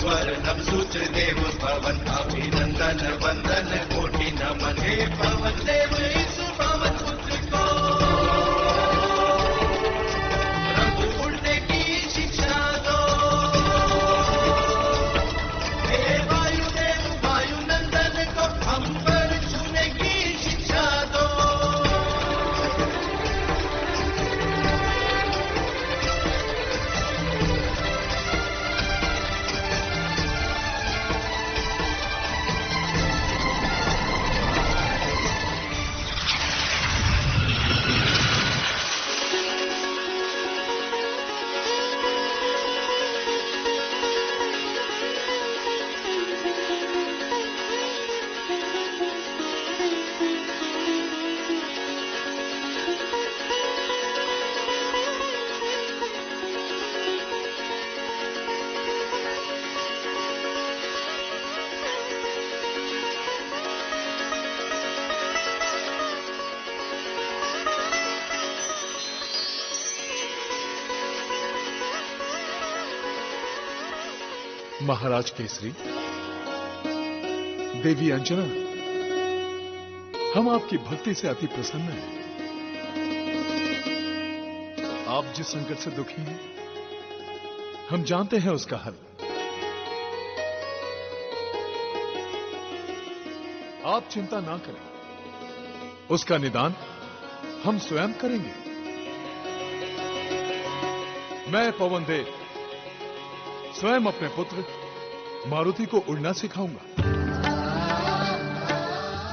स्वर्णम सूत्रदेव पवन अभिनंदन वंदन कोटि नमन हे पवन देव इस पवन पुत्र को प्रभु उड़ने की शिक्षा दो। हे वायुदेव वायुनंदन को हम पर छूने की शिक्षा दो। महाराज केसरी, देवी अंजना, हम आपकी भक्ति से अति प्रसन्न हैं। आप जिस संकट से दुखी हैं, हम जानते हैं उसका हल। आप चिंता ना करें, उसका निदान हम स्वयं करेंगे। मैं पवन देव स्वयं अपने पुत्र मारुति को उड़ना सिखाऊंगा।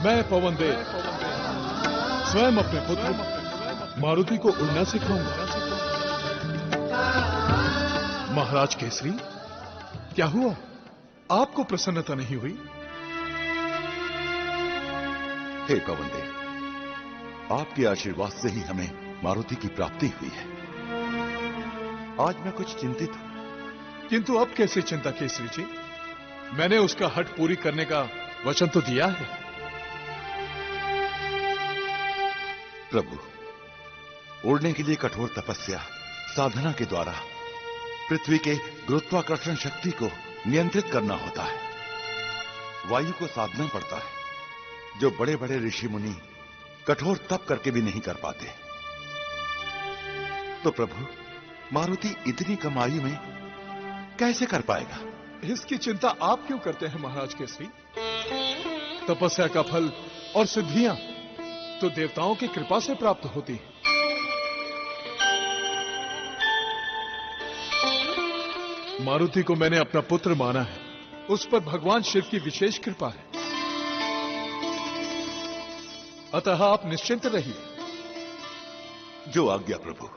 मैं पवन देव स्वयं अपने पुत्र मारुति को उड़ना सिखाऊंगा। महाराज केसरी, क्या हुआ? आपको प्रसन्नता नहीं हुई? हे पवन देव, आपके आशीर्वाद से ही हमें मारुति की प्राप्ति हुई है। आज मैं कुछ चिंतित हूं। किंतु अब कैसे चिंता केसरी जी? मैंने उसका हठ पूरी करने का वचन तो दिया है। प्रभु, उड़ने के लिए कठोर तपस्या साधना के द्वारा पृथ्वी के गुरुत्वाकर्षण शक्ति को नियंत्रित करना होता है। वायु को साधना पड़ता है, जो बड़े बड़े ऋषि मुनि कठोर तप करके भी नहीं कर पाते। तो प्रभु, मारुति इतनी कम आयु में कैसे कर पाएगा? इसकी चिंता आप क्यों करते हैं महाराज केसरी? तपस्या का फल और सिद्धियां तो देवताओं की कृपा से प्राप्त होती हैं। मारुति को मैंने अपना पुत्र माना है, उस पर भगवान शिव की विशेष कृपा है। अतः आप निश्चिंत रहिए। जो आज्ञा प्रभु।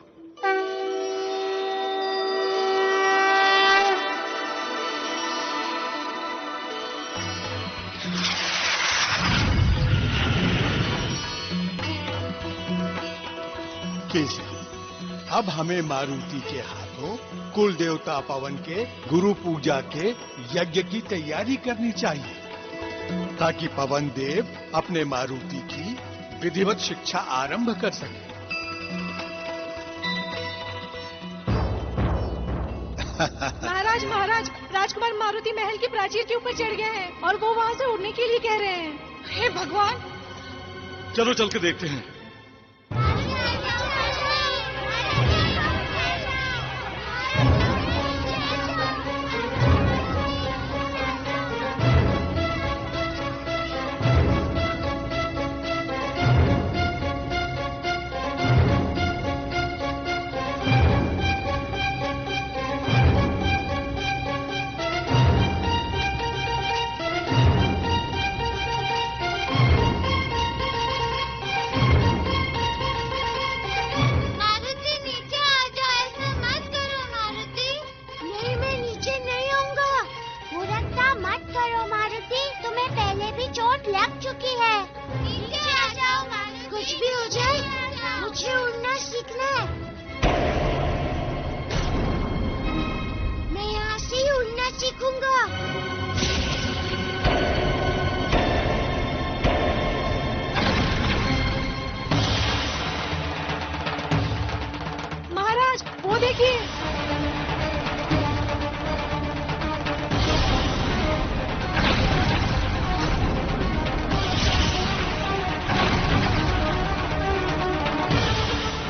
केसरी, अब हमें मारुति के हाथों कुल देवता पवन के गुरु पूजा के यज्ञ की तैयारी करनी चाहिए, ताकि पवन देव अपने मारुति की विधिवत शिक्षा आरंभ कर सके। महाराज महाराज, राजकुमार मारुति महल की प्राचीर के ऊपर चढ़ गए हैं और वो वहां से उड़ने के लिए कह रहे हैं। हे भगवान! चलो चल के देखते हैं।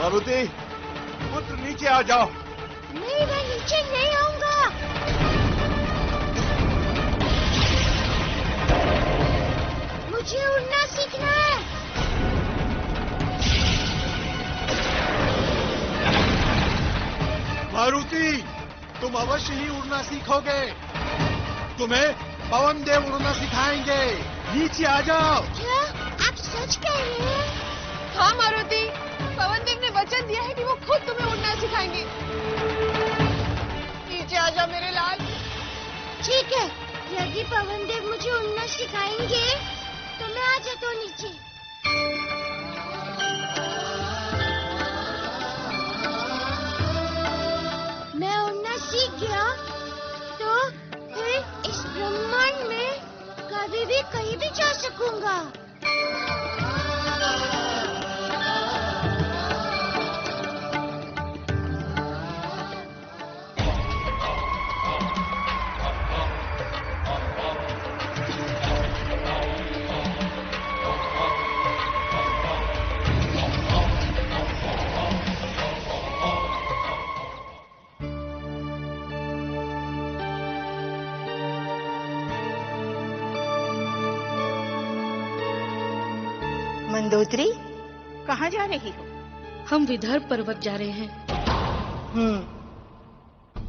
मारुति, पुत्र नीचे आ जाओ। नहीं, मैं नीचे नहीं आऊंगा। मुझे उड़ना सीखना है। मारुति, तुम अवश्य ही उड़ना सीखोगे। तुम्हें पवन देव उड़ना सिखाएंगे। नीचे आ जाओ। क्या आप सच कह रहे हैं? हाँ मारुति, पवन देव ने वचन दिया है कि वो खुद तुम्हें उड़ना सिखाएंगे। नीचे आ जाओ मेरे लाल। ठीक है, यदि पवन देव मुझे उड़ना सिखाएंगे तो मैं आ जाता हूँ नीचे। मैं उड़ना सीख गया तो फिर इस ब्रह्मांड में कभी भी कहीं भी जा सकूंगा। मंदोदरी, कहाँ जा रही हो? हम विदर्भ पर्वत जा रहे हैं।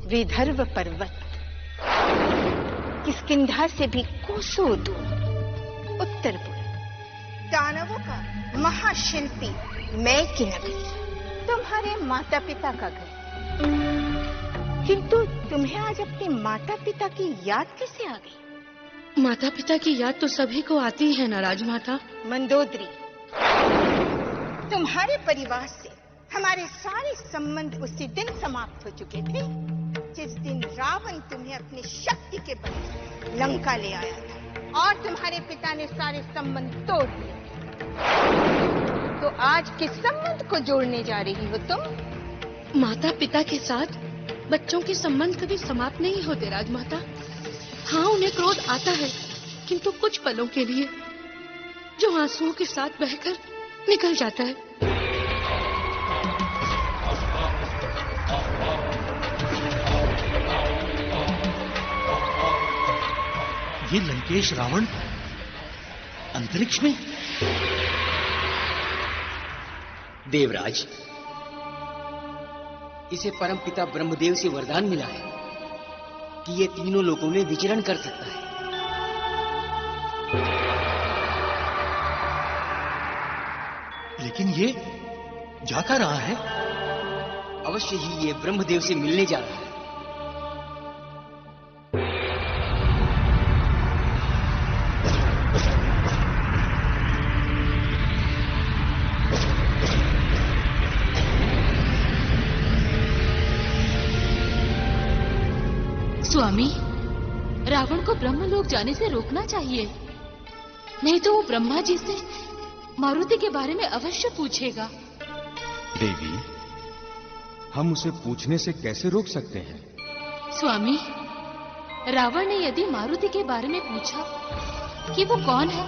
विदर्भ पर्वत किष्किंधा से भी कोसों दूर उत्तरपुर, दानवों का महाशिल्पी मैं की नगरी, तुम्हारे माता पिता का घर। किंतु तुम्हें आज अपने माता पिता की याद कैसे आ गई? माता पिता की याद तो सभी को आती है ना राजमाता। मंदोदरी, तुम्हारे परिवार से हमारे सारे संबंध उसी दिन समाप्त हो चुके थे जिस दिन रावण तुम्हें अपनी शक्ति के बल से लंका ले आया था और तुम्हारे पिता ने सारे संबंध तोड़ दिए। तो आज किस संबंध को जोड़ने जा रही हो तुम? माता पिता के साथ बच्चों के संबंध कभी समाप्त नहीं होते राजमाता। हाँ, उन्हें क्रोध आता है, किंतु कुछ पलों के लिए, जो आंसुओं के साथ बहकर निकल जाता है। ये लंकेश रावण अंतरिक्ष में? देवराज, इसे परमपिता ब्रह्मदेव से वरदान मिला है कि ये तीनों लोकों में विचरण कर सकता है। लेकिन ये जा क्या रहा है? अवश्य ही ये ब्रह्मदेव से मिलने जा रहा है। स्वामी, रावण को ब्रह्मलोक जाने से रोकना चाहिए, नहीं तो वो ब्रह्मा जी से मारुति के बारे में अवश्य पूछेगा। देवी, हम उसे पूछने से कैसे रोक सकते हैं? स्वामी, रावण ने यदि मारुति के बारे में पूछा कि वो कौन है,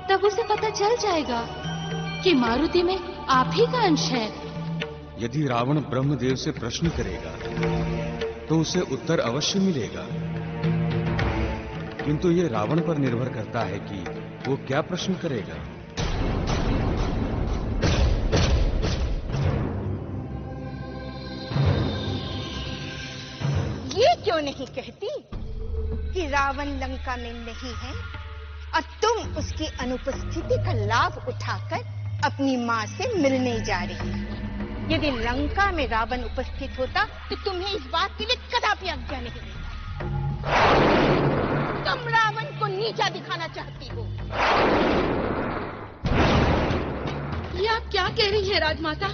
तब उसे पता चल जाएगा कि मारुति में आप ही का अंश है। यदि रावण ब्रह्मदेव से प्रश्न करेगा तो उसे उत्तर अवश्य मिलेगा, किंतु ये रावण पर निर्भर करता है कि वो क्या प्रश्न करेगा। ये क्यों नहीं कहती कि रावण लंका में नहीं है और तुम उसकी अनुपस्थिति का लाभ उठाकर अपनी माँ से मिलने जा रही हो? यदि लंका में रावण उपस्थित होता तो तुम्हें इस बात के लिए कदापि आज्ञा नहीं देता। तुम रावण को नीचा दिखाना चाहती हो। ये आप क्या कह रही हैं राजमाता?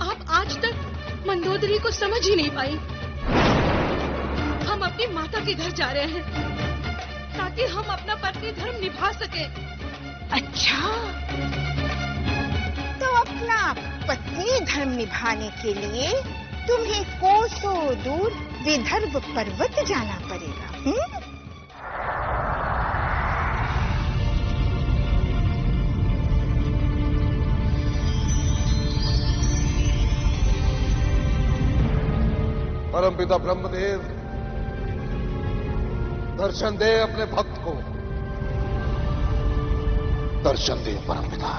आप आज तक मंदोदरी को समझ ही नहीं पाई। हम अपनी माता के घर जा रहे हैं ताकि हम अपना पत्नी धर्म निभा सके। अच्छा, तो अपना पत्नी धर्म निभाने के लिए तुम्हें कोसों दूर विदर्भ पर्वत जाना पड़ेगा। परमपिता ब्रह्मदेव, दर्शन दे अपने भक्त को। दर्शन दे परमपिता।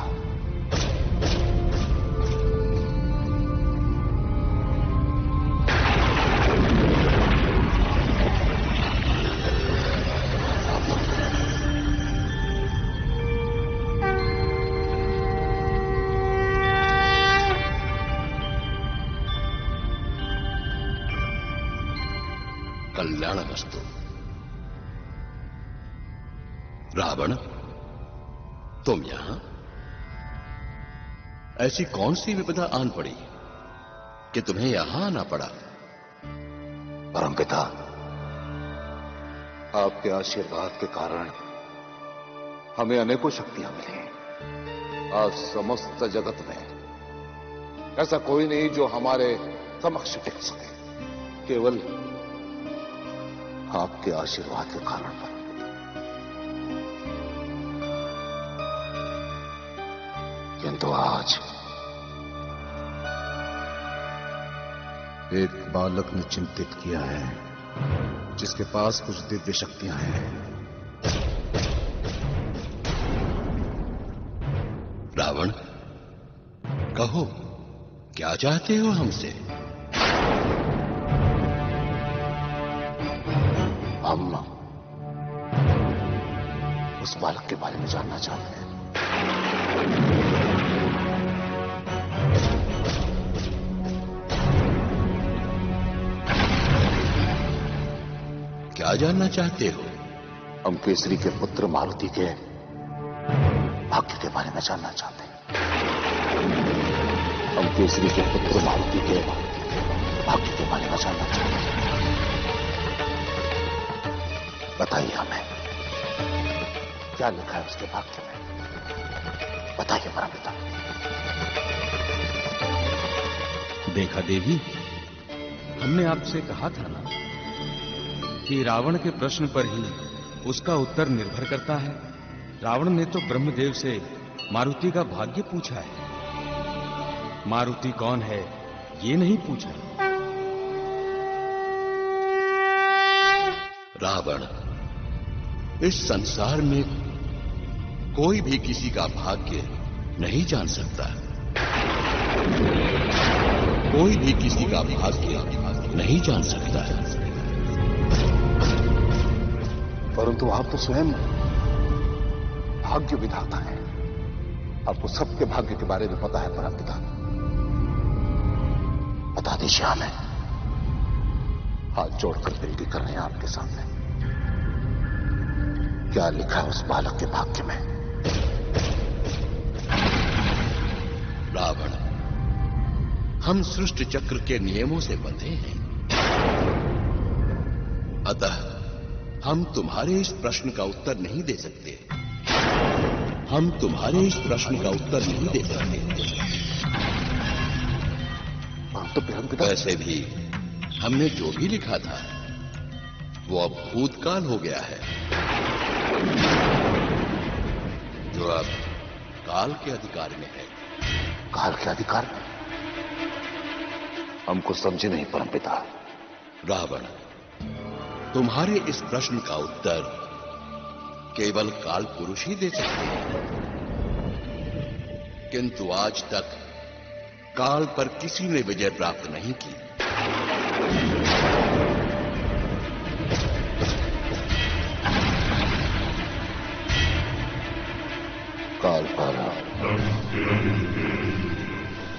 कल्याणमस्तु। रावण, तुम यहां? ऐसी कौन सी विपदा आन पड़ी कि तुम्हें यहां आना पड़ा? परमपिता, आपके आशीर्वाद के कारण हमें अनेकों शक्तियां मिली। आज समस्त जगत में ऐसा कोई नहीं जो हमारे समक्ष टिक सके, केवल आपके आशीर्वाद के कारण पर। किंतु आज एक बालक ने चिंतित किया है, जिसके पास कुछ दिव्य शक्तियां हैं। रावण, कहो, क्या चाहते हो हमसे? हम उस बालक के बारे में जानना चाहते हैं। क्या जानना चाहते हो? हम केसरी के पुत्र मारुति के भाग्य के बारे में जानना चाहते हैं। हम केसरी के पुत्र मारुति के भाग्य के बारे में जानना चाहते हैं। बताइए हमें, क्या लिखा है उसके भाग्य में? बताइए परमपिता। देखा देवी, हमने आपसे कहा था ना कि रावण के प्रश्न पर ही उसका उत्तर निर्भर करता है। रावण ने तो ब्रह्मदेव से मारुति का भाग्य पूछा है, मारुति कौन है ये नहीं पूछा। रावण, इस संसार में कोई भी किसी का भाग्य नहीं जान सकता। कोई भी किसी का भाग्य नहीं जान सकता है। परंतु आप तो स्वयं भाग्य विधाता हैं। आपको सबके भाग्य के बारे में पता है परमपिता। बता दीजिए हमें। हाथ जोड़कर विनती कर रहे हैं आपके सामने। क्या लिखा है उस बालक के भाग्य में? रावण, हम सृष्टि चक्र के नियमों से बंधे हैं, अतः हम तुम्हारे इस प्रश्न का उत्तर नहीं दे सकते। हम तुम्हारे इस प्रश्न का उत्तर नहीं दे सकते। तो वैसे भी हमने जो भी लिखा था वो अब भूतकाल हो गया है, जो अब काल के अधिकार में है। काल के अधिकार में? हमको समझे नहीं परमपिता। रावण, तुम्हारे इस प्रश्न का उत्तर केवल काल पुरुष ही दे सकते हैं, किंतु आज तक काल पर किसी ने विजय प्राप्त नहीं की। काल पर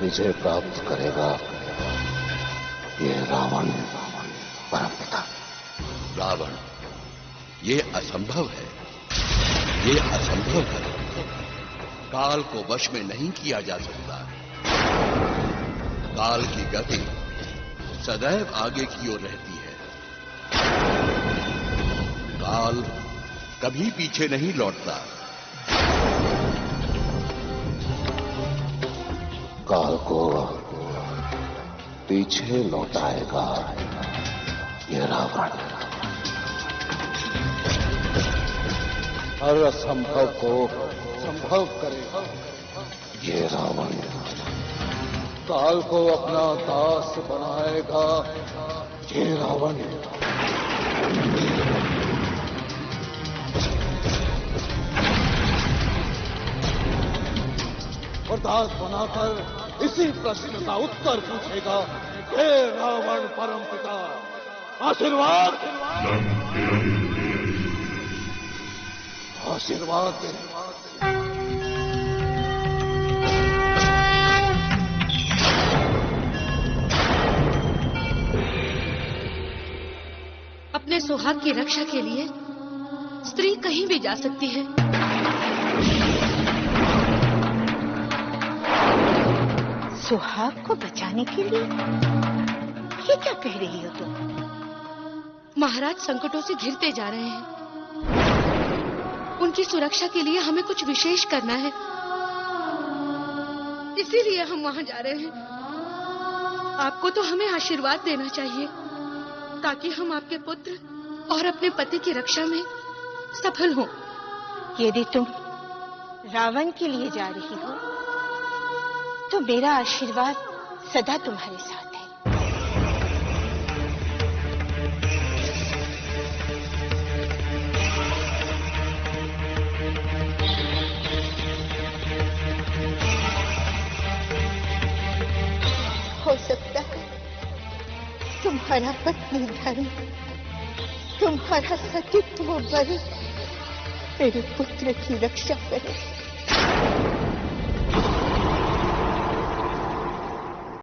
विजय प्राप्त करेगा ये रावण परमपिता। रावण, ये असंभव है, ये असंभव है। काल को वश में नहीं किया जा सकता। काल की गति सदैव आगे की ओर रहती है। काल कभी पीछे नहीं लौटता। काल को पीछे लौटाएगा ये रावण। हर असंभव को संभव करेगा ये रावण। काल को अपना दास बनाएगा हे रावण, वरदान बनाकर इसी प्रश्न का उत्तर पूछेगा। हे रावण परमपिता, आशीर्वाद आशीर्वाद दे। अपने सुहाग की रक्षा के लिए स्त्री कहीं भी जा सकती है। सुहाग को बचाने के लिए? ये क्या कह रही हो तुम? महाराज संकटों से घिरते जा रहे हैं। उनकी सुरक्षा के लिए हमें कुछ विशेष करना है, इसीलिए हम वहां जा रहे हैं। आपको तो हमें आशीर्वाद देना चाहिए ताकि हम आपके पुत्र और अपने पति की रक्षा में सफल हों। यदि तुम रावण के लिए जा रही हो तो मेरा आशीर्वाद सदा तुम्हारे साथ है। हो सकता है तुम्हारा पत्नी धर्म, तुम्हारा सतीत्व बल मेरे पुत्र की रक्षा करे।